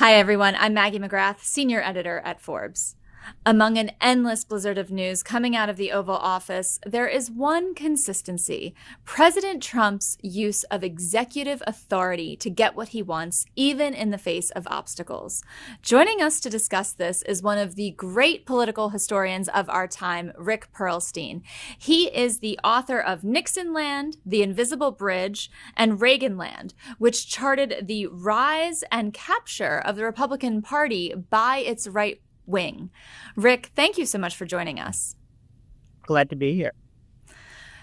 Hi, everyone. I'm Maggie McGrath, senior editor at Forbes. Among an endless blizzard of news coming out of the Oval Office, there is one consistency: President Trump's use of executive authority to get what he wants, even in the face of obstacles. Joining us to discuss this is one of the great political historians of our time, Rick Perlstein. He is the author of Nixon Land, The Invisible Bridge, and Reagan Land, which charted the rise and capture of the Republican Party by its right wing. Rick, thank you so much for joining us. Glad to be here.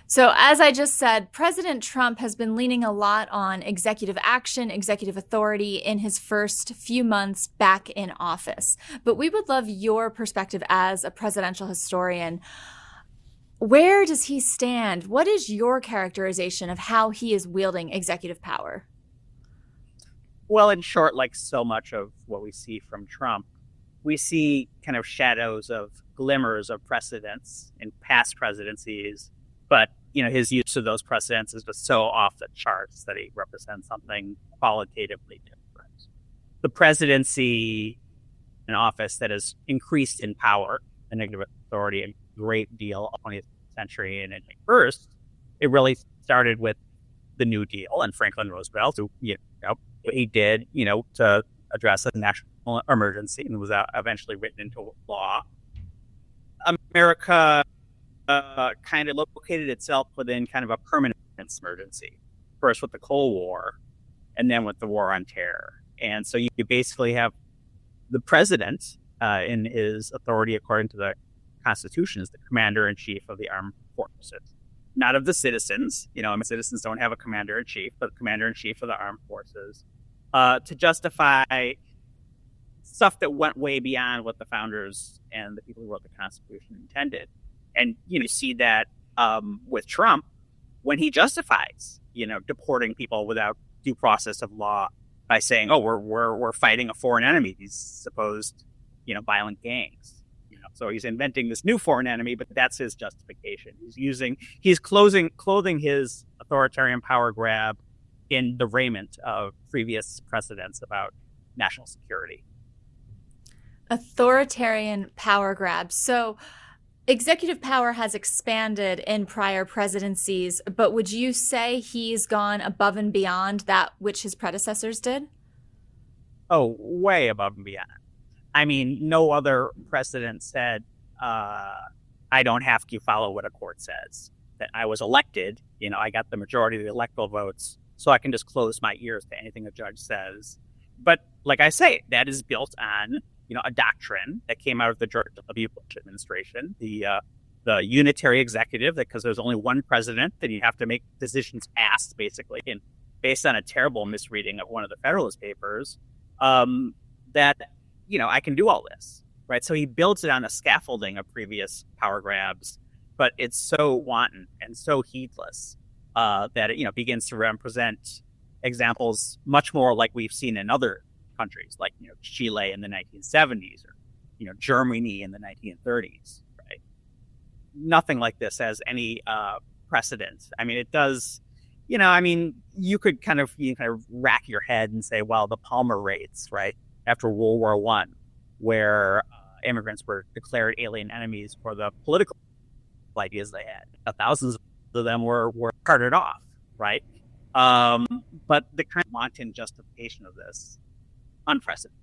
So, as I just said, President Trump has been leaning a lot on executive action, executive authority in his first few months back in office. But we would love your perspective as a presidential historian. Where does he stand? What is your characterization of how he is wielding executive power? Well, in short, like so much of what we see from Trump, we see kind of shadows of glimmers of precedents in past presidencies, but his use of those precedents is just so off the charts that he represents something qualitatively different. The presidency, an office that has increased in power and executive authority a great deal of the 20th century and in the first, it really started with the New Deal and Franklin Roosevelt, who he did to address a national emergency and was eventually written into law. America kind of located itself within kind of a permanent emergency, first with the Cold War and then with the War on Terror. And so you basically have the president in his authority, according to the Constitution, is the commander-in-chief of the armed forces, not of the citizens. Citizens don't have a commander-in-chief, but the commander-in-chief of the armed forces to justify stuff that went way beyond what the founders and the people who wrote the Constitution intended. And, you see that with Trump when he justifies, deporting people without due process of law by saying, oh, we're fighting a foreign enemy, these supposed, violent gangs. So he's inventing this new foreign enemy, but that's his justification. He's clothing his authoritarian power grab in the raiment of previous precedents about national security. Authoritarian power grab. So executive power has expanded in prior presidencies, but would you say he's gone above and beyond that which his predecessors did? Oh, way above and beyond. I mean, no other precedent said, I don't have to follow what a court says. That I was elected, I got the majority of the electoral votes, so I can just close my ears to anything a judge says. But like I say, that is built on a doctrine that came out of the George W. Bush administration, the unitary executive, because there's only one president, that you have to make decisions fast, basically, and based on a terrible misreading of one of the Federalist Papers, that, I can do all this, right? So he builds it on a scaffolding of previous power grabs, but it's so wanton and so heedless that it, begins to represent examples much more like we've seen in other countries, like Chile in the 1970s or Germany in the 1930s. Right? Nothing like this has any precedent. I mean, it does. You could kind of rack your head and say, well, the Palmer raids, right after World War I, where immigrants were declared alien enemies for the political ideas they had. Thousands of them were carted off, right? But the kind of wanton justification of this, unprecedented.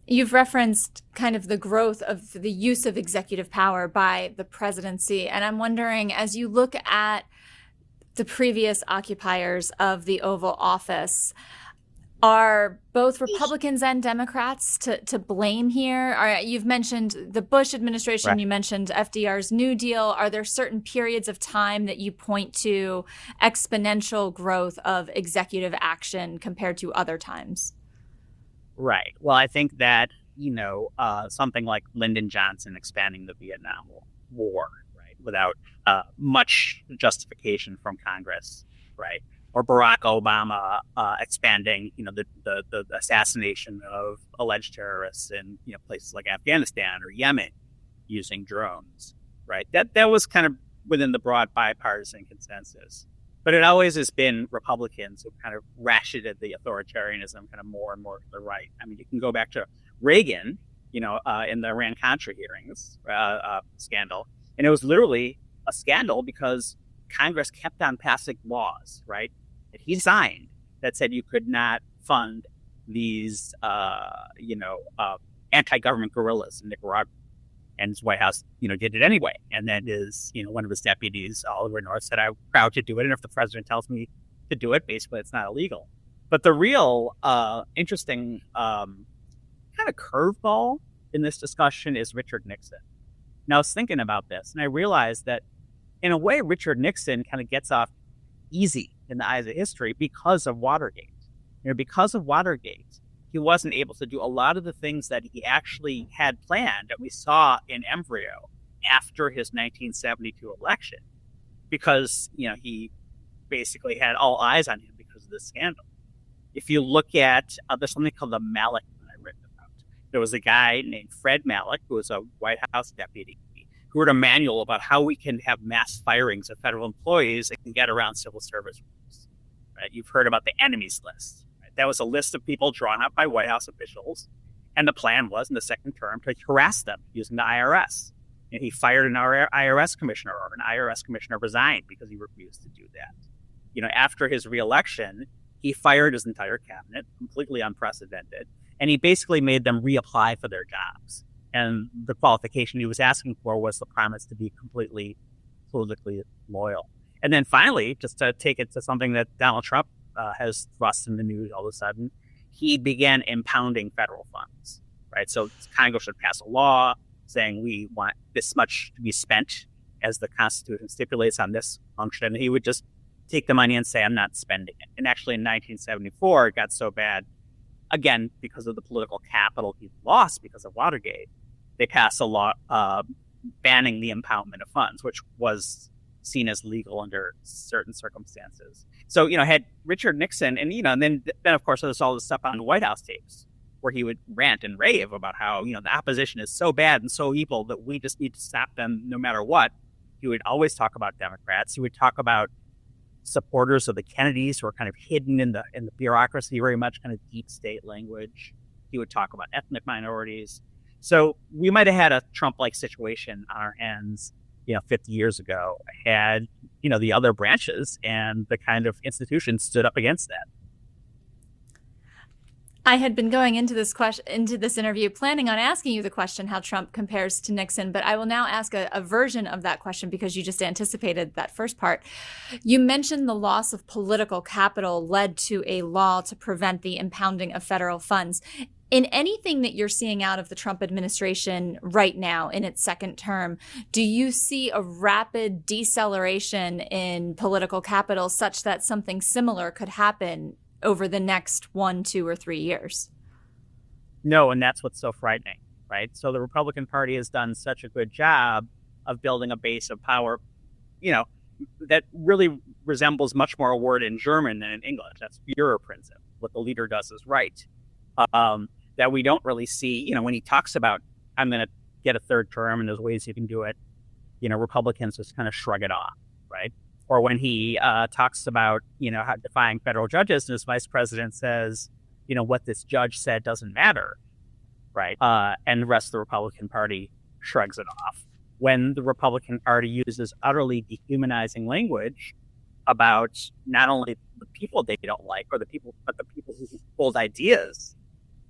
You've referenced kind of the growth of the use of executive power by the presidency. And I'm wondering, as you look at the previous occupiers of the Oval Office, are both Republicans and Democrats to blame here? You've mentioned the Bush administration, right. You mentioned FDR's New Deal. Are there certain periods of time that you point to exponential growth of executive action compared to other times? Right. Well, I think that, something like Lyndon Johnson expanding the Vietnam War, right, without much justification from Congress, right? Or Barack Obama expanding, the assassination of alleged terrorists in places like Afghanistan or Yemen using drones, right? That was kind of within the broad bipartisan consensus. But it always has been Republicans who kind of ratcheted the authoritarianism kind of more and more to the right. I mean, you can go back to Reagan, in the Iran-Contra hearings scandal, and it was literally a scandal because Congress kept on passing laws, right, that he signed that said you could not fund these, anti-government guerrillas in Nicaragua. And his White House, did it anyway. And then one of his deputies, Oliver North, said, I'm proud to do it. And if the president tells me to do it, basically it's not illegal. But the real interesting kind of curveball in this discussion is Richard Nixon. Now, I was thinking about this, and I realized that in a way, Richard Nixon kind of gets off easy in the eyes of history because of Watergate. Because of Watergate, he wasn't able to do a lot of the things that he actually had planned that we saw in embryo after his 1972 election, because he basically had all eyes on him because of the scandal. If you look at there's something called the Malek that I read about. There was a guy named Fred Malek who was a White House deputy who wrote a manual about how we can have mass firings of federal employees and get around civil service rules. Right? You've heard about the enemies list. That was a list of people drawn up by White House officials. And the plan was in the second term to harass them using the IRS. And he fired an IRS commissioner, or an IRS commissioner resigned because he refused to do that. After his reelection, he fired his entire cabinet, completely unprecedented. And he basically made them reapply for their jobs. And the qualification he was asking for was the promise to be completely politically loyal. And then finally, just to take it to something that Donald Trump has thrust in the news all of a sudden, he began impounding federal funds, right? So Congress should pass a law saying we want this much to be spent as the Constitution stipulates on this function. And he would just take the money and say, I'm not spending it. And actually in 1974, it got so bad, again, because of the political capital he lost because of Watergate, they passed a law banning the impoundment of funds, which was seen as legal under certain circumstances. So, had Richard Nixon, and then of course there's all this stuff on the White House tapes where he would rant and rave about how, the opposition is so bad and so evil that we just need to stop them no matter what. He would always talk about Democrats. He would talk about supporters of the Kennedys who are kind of hidden in the bureaucracy, very much kind of deep state language. He would talk about ethnic minorities. So we might have had a Trump-like situation on our hands 50 years ago, had, the other branches and the kind of institutions stood up against that. I had been going into this interview planning on asking you the question how Trump compares to Nixon, but I will now ask a version of that question because you just anticipated that first part. You mentioned the loss of political capital led to a law to prevent the impounding of federal funds. In anything that you're seeing out of the Trump administration right now in its second term, do you see a rapid deceleration in political capital such that something similar could happen over the next 1, 2, or 3 years? No, and that's what's so frightening, right? So the Republican Party has done such a good job of building a base of power, that really resembles much more a word in German than in English. That's Führerprinzip. What the leader does is right. That we don't really see, when he talks about, I'm going to get a third term and there's ways you can do it, Republicans just kind of shrug it off, right? Or when he talks about, how defying federal judges and his vice president says, what this judge said doesn't matter, right? And the rest of the Republican Party shrugs it off. When the Republican Party uses utterly dehumanizing language about not only the people they don't like, but the people who hold ideas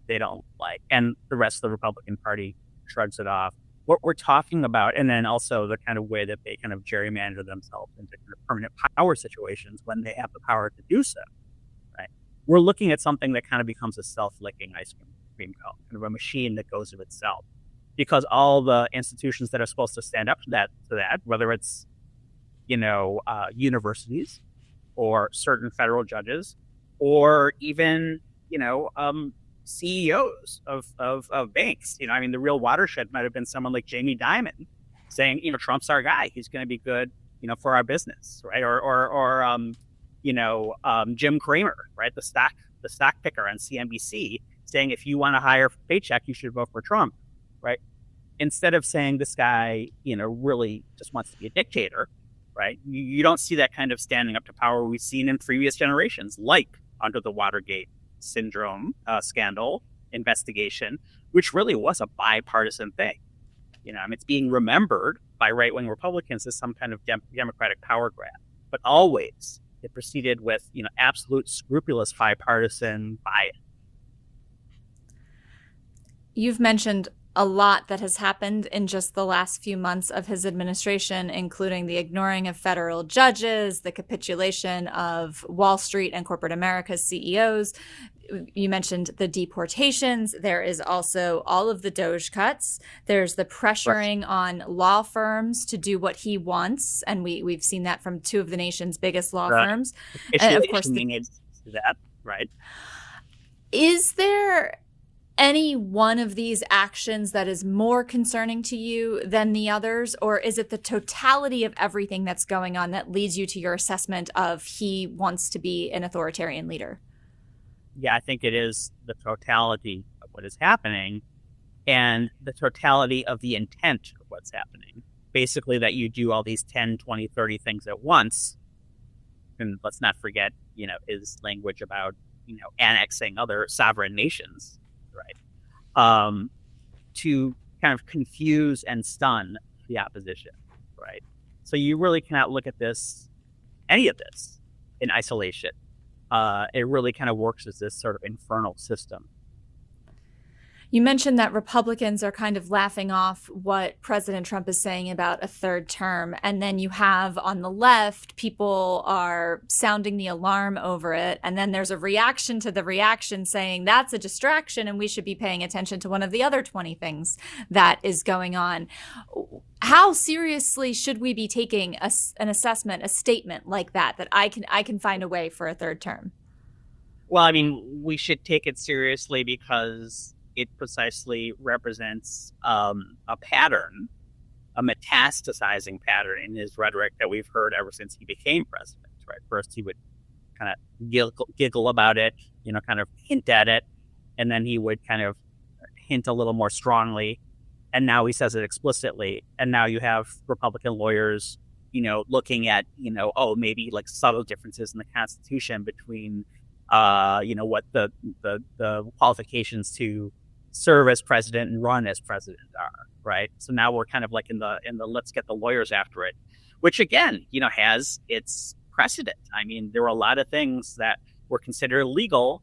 they don't like, and the rest of the Republican Party shrugs it off. What we're talking about, and then also the kind of way that they kind of gerrymander themselves into kind of permanent power situations when they have the power to do so, right? We're looking at something that kind of becomes a self-licking ice cream cone, kind of a machine that goes of itself, because all the institutions that are supposed to stand up to that, whether it's universities or certain federal judges, or even CEOs of banks. The real watershed might have been someone like Jamie Dimon saying, Trump's our guy. He's going to be good, for our business, right? Or Jim Cramer, right? The stock picker on CNBC saying, if you want a higher paycheck, you should vote for Trump, right? Instead of saying this guy, really just wants to be a dictator, right? You don't see that kind of standing up to power we've seen in previous generations, like under the Watergate syndrome scandal investigation, which really was a bipartisan thing. It's being remembered by right-wing Republicans as some kind of Democratic power grab, but always it proceeded with, absolute scrupulous bipartisan buy-in. You've mentioned a lot that has happened in just the last few months of his administration, including the ignoring of federal judges, the capitulation of Wall Street and corporate America's CEOs. You mentioned the deportations. There is also all of the DOGE cuts. There's the pressuring on law firms to do what he wants. And we've seen that from two of the nation's biggest law firms. And of course, that, right? Is there any one of these actions that is more concerning to you than the others? Or is it the totality of everything that's going on that leads you to your assessment of he wants to be an authoritarian leader? Yeah, I think it is the totality of what is happening and the totality of the intent of what's happening. Basically, that you do all these 10, 20, 30 things at once. And let's not forget, his language about, annexing other sovereign nations, right? To kind of confuse and stun the opposition, right? So you really cannot look at any of this in isolation. It really kind of works as this sort of infernal system. You mentioned that Republicans are kind of laughing off what President Trump is saying about a third term. And then you have on the left, people are sounding the alarm over it. And then there's a reaction to the reaction saying that's a distraction and we should be paying attention to one of the other 20 things that is going on. How seriously should we be taking an assessment, a statement like that I can find a way for a third term? Well, I mean, we should take it seriously because it precisely represents a pattern, a metastasizing pattern in his rhetoric that we've heard ever since he became president, right? First, he would kind of giggle about it, kind of hint at it, and then he would kind of hint a little more strongly, and now he says it explicitly, and now you have Republican lawyers, looking at, maybe like subtle differences in the Constitution between, what the qualifications to serve as president and run as president are, right? So now we're kind of like in the let's get the lawyers after it, which again, has its precedent. I mean, there were a lot of things that were considered illegal,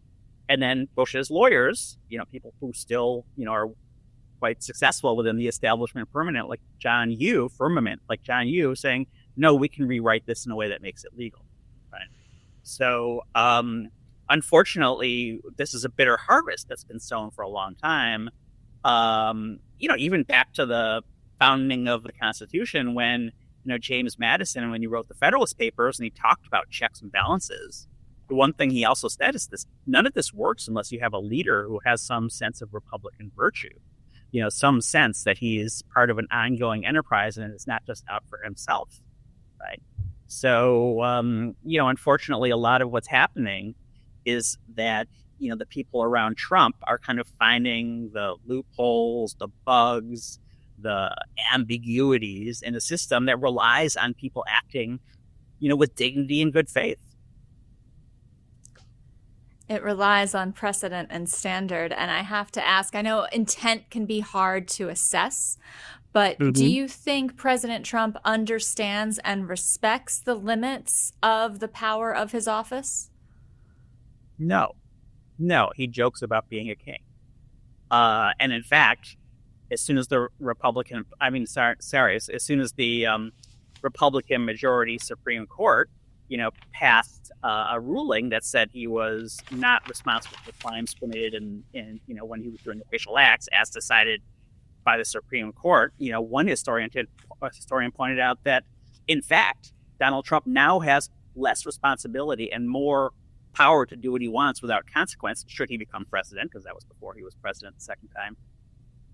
and then Bush's lawyers, people who still, are quite successful within the establishment firmament, like John Yoo, saying, no, we can rewrite this in a way that makes it legal, right? So, unfortunately, this is a bitter harvest that's been sown for a long time. Even back to the founding of the Constitution, when James Madison, when he wrote the Federalist Papers and he talked about checks and balances, the one thing he also said is this: none of this works unless you have a leader who has some sense of Republican virtue, some sense that he is part of an ongoing enterprise and is not just out for himself, right? So, unfortunately, a lot of what's happening is that, the people around Trump are kind of finding the loopholes, the bugs, the ambiguities in a system that relies on people acting, with dignity and good faith. It relies on precedent and standard. And I have to ask, I know intent can be hard to assess, but do you think President Trump understands and respects the limits of the power of his office? No, he jokes about being a king. And in fact, as soon as the Republican majority Supreme Court, passed a ruling that said he was not responsible for crimes committed in when he was doing official acts as decided by the Supreme Court, one historian pointed out that, in fact, Donald Trump now has less responsibility and more power to do what he wants without consequence, should he become president, because that was before he was president the second time,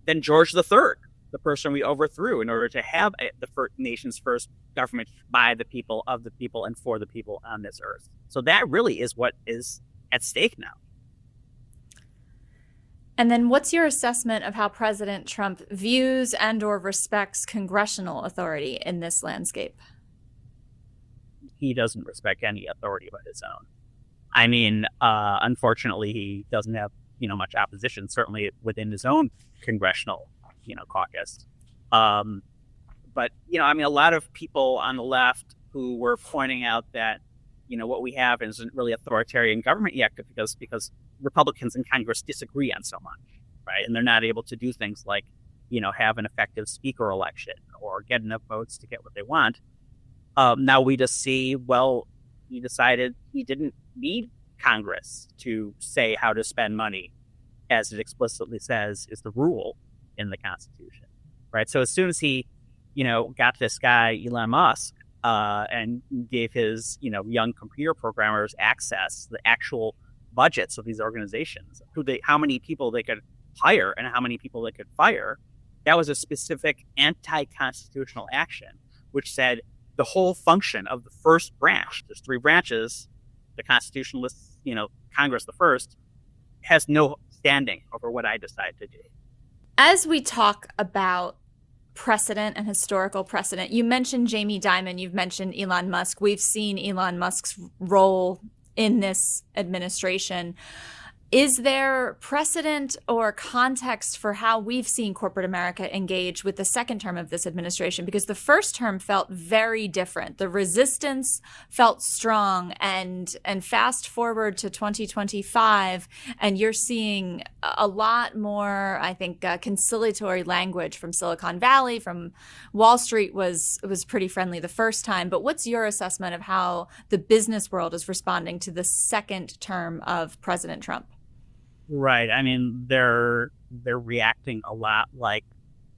than George III, the person we overthrew in order to have the nation's first government by the people, of the people, and for the people on this earth. So that really is what is at stake now. And then what's your assessment of how President Trump views and or respects congressional authority in this landscape? he doesn't respect any authority but his own. I mean, unfortunately, he doesn't have, much opposition, certainly within his own congressional, caucus. But, a lot of people on the left who were pointing out that, what we have isn't really authoritarian government yet because Republicans in Congress disagree on so much, right? And they're not able to do things like, have an effective speaker election or get enough votes to get what they want. Now we just see, well, he decided he didn't need Congress to say how to spend money, as it explicitly says is the rule in the Constitution, right? So as soon as he, got this guy, Elon Musk, and gave his, young computer programmers access to the actual budgets of these organizations, how many people they could hire and how many people they could fire, that was a specific anti-constitutional action, which said the whole function of the first branch, there's three branches, the constitutionalists, Congress, the first, has no standing over what I decide to do. As we talk about precedent and historical precedent, you mentioned Jamie Dimon, you've mentioned Elon Musk. We've seen Elon Musk's role in this administration. Is there precedent or context for how we've seen corporate America engage with the second term of this administration? Because the first term felt very different. The resistance felt strong, and fast forward to 2025, and you're seeing a lot more, I think, conciliatory language from Silicon Valley, from Wall Street was pretty friendly the first time. But what's your assessment of how the business world is responding to the second term of President Trump? Right. I mean, they're reacting a lot like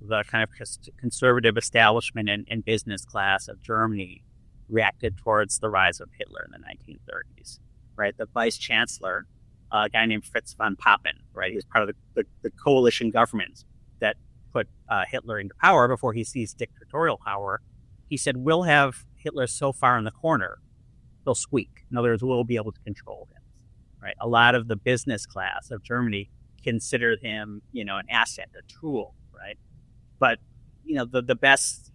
the kind of conservative establishment and business class of Germany reacted towards the rise of Hitler in the 1930s. Right. The vice chancellor, a guy named Fritz von Papen, right? He was part of the coalition government that put Hitler into power before he seized dictatorial power. He said, we'll have Hitler so far in the corner, he'll squeak. In other words, we'll be able to control him. Right. A lot of the business class of Germany considered him, an asset, a tool. Right. But, the best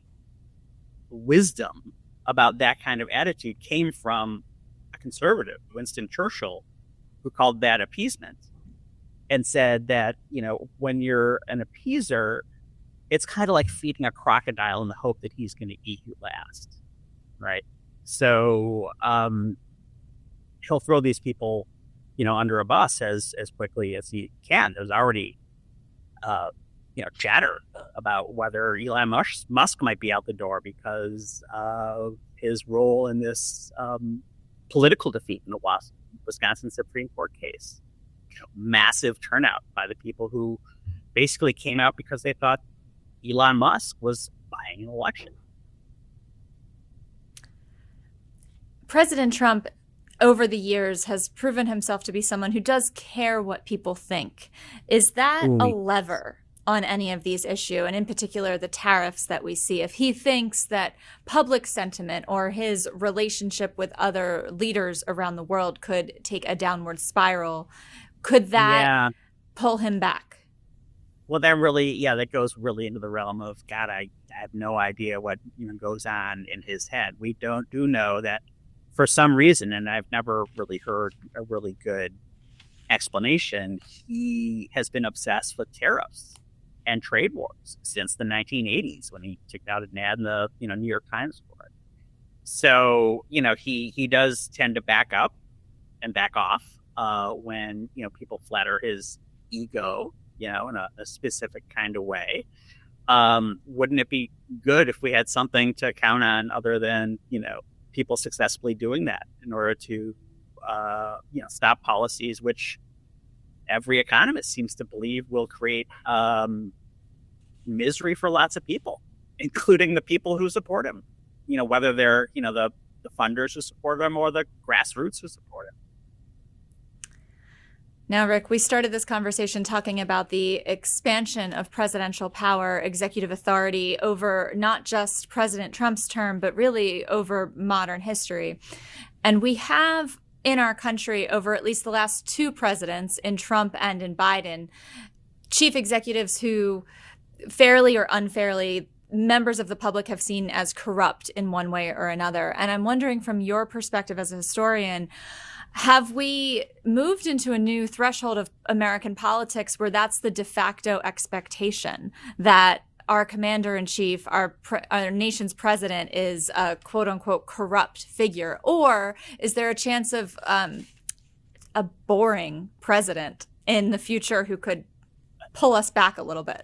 wisdom about that kind of attitude came from a conservative, Winston Churchill, who called that appeasement and said that, when you're an appeaser, it's kind of like feeding a crocodile in the hope that he's going to eat you last. Right. So he'll throw these people under a bus as quickly as he can. There's already, chatter about whether Elon Musk might be out the door because of his role in this political defeat in the Wisconsin Supreme Court case. Massive turnout by the people who basically came out because they thought Elon Musk was buying an election. President Trump, over the years, has proven himself to be someone who does care what people think. Is that a lever on any of these issues, and in particular the tariffs that we see? If he thinks that public sentiment or his relationship with other leaders around the world could take a downward spiral, could that pull him back? Well, that goes really into the realm of, God, I have no idea what goes on in his head. We do know that for some reason, and I've never really heard a really good explanation, he has been obsessed with tariffs and trade wars since the 1980s when he took out an ad in the New York Times for it. So he does tend to back up and back off when people flatter his ego in a specific kind of way. Wouldn't it be good if we had something to count on other than people successfully doing that in order to, stop policies which every economist seems to believe will create misery for lots of people, including the people who support him, whether they're, the funders who support him or the grassroots who support him. Now, Rick, we started this conversation talking about the expansion of presidential power, executive authority over not just President Trump's term, but really over modern history. And we have in our country, over at least the last two presidents, in Trump and in Biden, chief executives who fairly or unfairly members of the public have seen as corrupt in one way or another. And I'm wondering, from your perspective as a historian, have we moved into a new threshold of American politics where that's the de facto expectation, that our commander-in-chief, our nation's president, is a quote-unquote corrupt figure? Or is there a chance of a boring president in the future who could pull us back a little bit?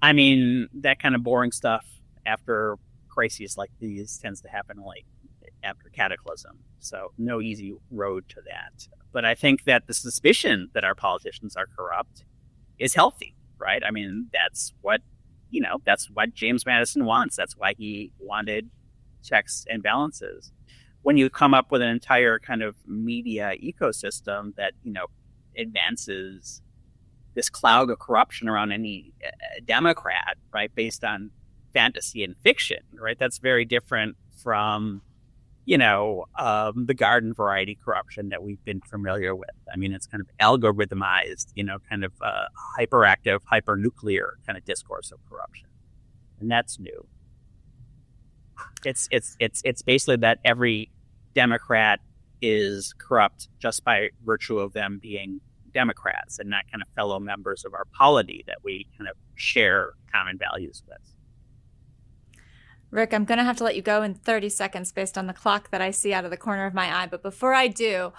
I mean, that kind of boring stuff after crises like these tends to happen like after cataclysm. So no easy road to that. But I think that the suspicion that our politicians are corrupt is healthy, right? I mean, that's what James Madison wants. That's why he wanted checks and balances. When you come up with an entire kind of media ecosystem that, advances this cloud of corruption around any Democrat, right, based on fantasy and fiction, right? That's very different from, the garden variety corruption that we've been familiar with. I mean, it's kind of algorithmized, kind of hyperactive, hypernuclear kind of discourse of corruption, and that's new. It's basically that every Democrat is corrupt just by virtue of them being Democrats and not kind of fellow members of our polity that we kind of share common values with. Rick, I'm going to have to let you go in 30 seconds based on the clock that I see out of the corner of my eye. But before I do,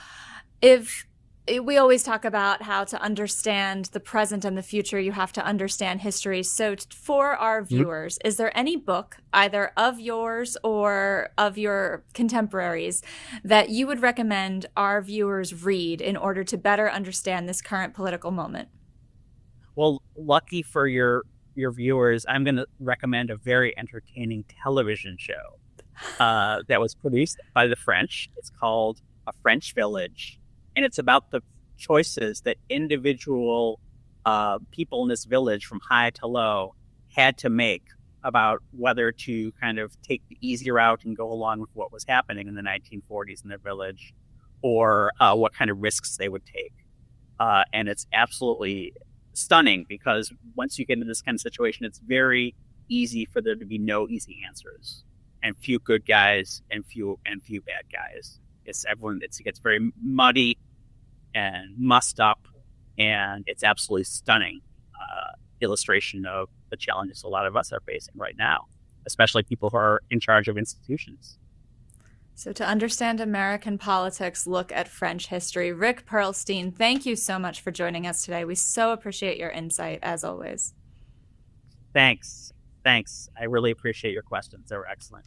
we always talk about how to understand the present and the future, you have to understand history. So for our viewers, is there any book, either of yours or of your contemporaries, that you would recommend our viewers read in order to better understand this current political moment? Well, lucky for your viewers, I'm going to recommend a very entertaining television show that was produced by the French. It's called A French Village. And it's about the choices that individual people in this village from high to low had to make about whether to kind of take the easy route and go along with what was happening in the 1940s in their village, or what kind of risks they would take. And it's absolutely stunning, because once you get into this kind of situation, it's very easy for there to be no easy answers, and few good guys and few bad guys. It gets very muddy and mussed up, and it's absolutely stunning illustration of the challenges a lot of us are facing right now, especially people who are in charge of institutions. So to understand American politics, look at French history. Rick Perlstein, thank you so much for joining us today. We so appreciate your insight, as always. Thanks. I really appreciate your questions. They were excellent.